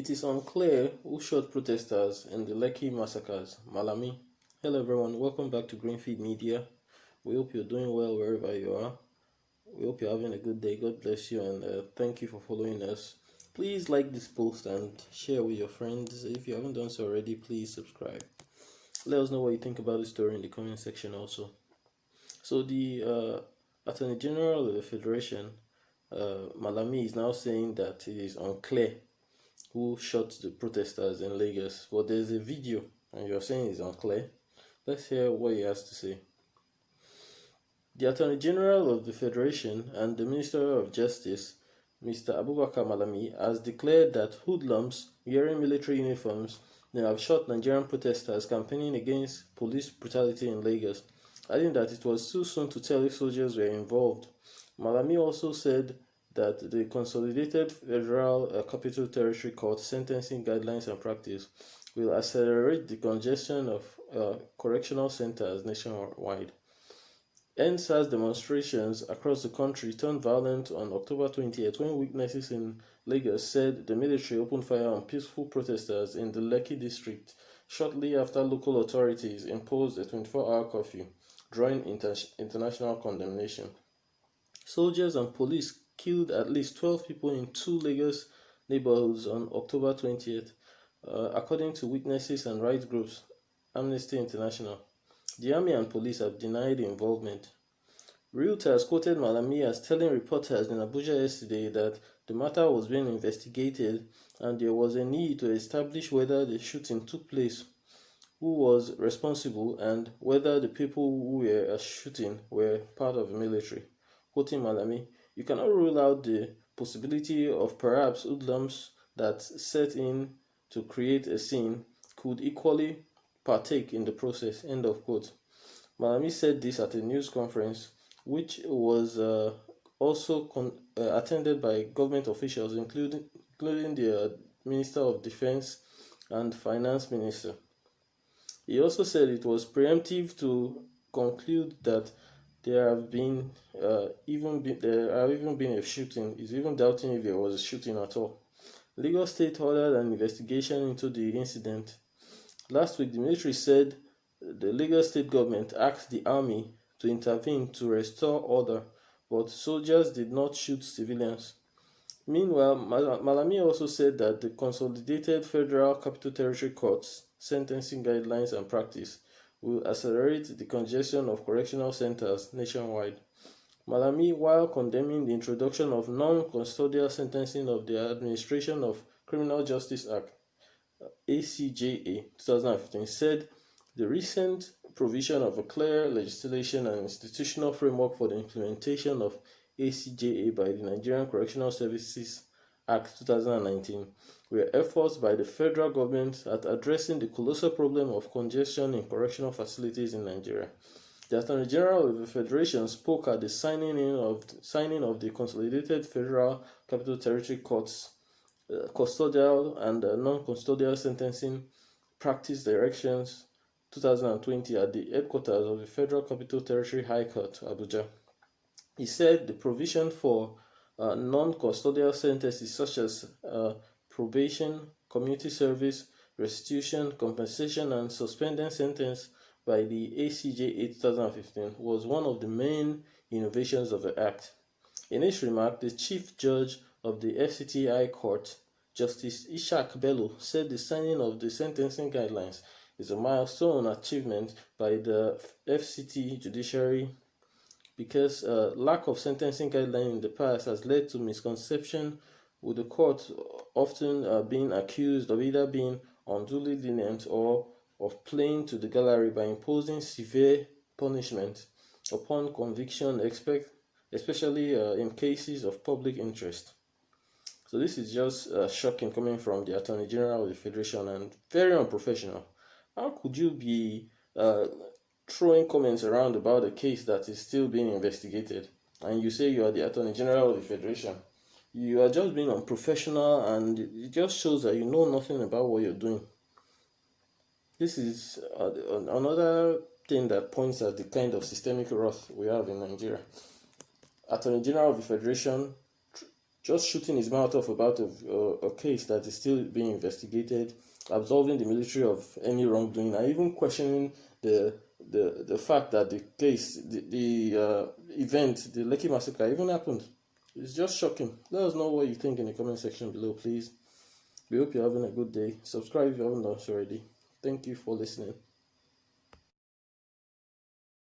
It is unclear who shot protesters in the Lekki massacres. Malami. Hello everyone, welcome back to Greenfield Media. We hope you're doing well wherever you are. We hope you're having a good day. God bless you and thank you for following us. Please like this post and share with your friends. If you haven't done so already, please subscribe. Let us know what you think about the story in the comment section also. So the Attorney General of the Federation, Malami, is now saying that it is unclear who shot the protesters in Lagos. But there's a video and you're saying it's unclear. Let's hear what he has to say. The Attorney General of the Federation and the Minister of Justice, Mr. Abubakar Malami, has declared that hoodlums wearing military uniforms may have shot Nigerian protesters campaigning against police brutality in Lagos, adding that it was too soon to tell if soldiers were involved. Malami also said that the Consolidated Federal Capital Territory Court sentencing guidelines and practice will accelerate the congestion of correctional centers nationwide. NSAS demonstrations across the country turned violent on October 20th when witnesses in Lagos said the military opened fire on peaceful protesters in the Lekki district shortly after local authorities imposed a 24-hour curfew, drawing international condemnation. Soldiers and police killed at least 12 people in 2 Lagos neighborhoods on October 20th, according to witnesses and rights groups Amnesty International. The army and police have denied involvement. Reuters quoted Malami as telling reporters in Abuja yesterday that the matter was being investigated and there was a need to establish whether the shooting took place, who was responsible, and whether the people who were shooting were part of the military. Quoting Malami, "You cannot rule out the possibility of perhaps hoodlums that set in to create a scene could equally partake in the process." End of quote. Malami said this at a news conference, which was also attended by government officials, including the Minister of Defense and Finance Minister. He also said it was preemptive to conclude that there have even been a shooting. He's even doubting if there was a shooting at all. Lagos State ordered an investigation into the incident. Last week, the military said the Lagos State government asked the army to intervene to restore order, but soldiers did not shoot civilians. Meanwhile, Malami also said that the Consolidated Federal Capital Territory Court's sentencing guidelines and practice will accelerate the congestion of correctional centers nationwide. Malami, while condemning the introduction of non-custodial sentencing of the Administration of Criminal Justice Act, ACJA 2015, said the recent provision of a clear legislation and institutional framework for the implementation of ACJA by the Nigerian Correctional Services Act 2019 were efforts by the federal government at addressing the colossal problem of congestion in correctional facilities in Nigeria. The Attorney General of the Federation spoke at the signing of the Consolidated Federal Capital Territory Court's custodial and non-custodial sentencing practice directions 2020 at the headquarters of the Federal Capital Territory High Court, Abuja. He said the provision for non-custodial sentences such as probation, community service, restitution, compensation, and suspended sentence by the ACJA 2015 was one of the main innovations of the Act. In his remark, the Chief Judge of the FCT Court, Justice Ishaq Bello, said the signing of the sentencing guidelines is a milestone achievement by the FCT judiciary because lack of sentencing guidelines in the past has led to misconception, with the court often being accused of either being unduly lenient or of playing to the gallery by imposing severe punishment upon conviction, especially in cases of public interest. So this is just shocking coming from the Attorney General of the Federation and very unprofessional. How could you be throwing comments around about a case that is still being investigated and you say you are the Attorney General of the Federation? You are just being unprofessional, and it just shows that you know nothing about what you're doing. This is another thing that points at the kind of systemic wrath we have in Nigeria. Attorney General of the Federation just shooting his mouth off about a case that is still being investigated, absolving the military of any wrongdoing, and even questioning the fact that the case, the event, the Lekki massacre even happened. It's just shocking. Let us know what you think in the comment section below, please. We hope you're having a good day. Subscribe if you haven't done so already. Thank you for listening.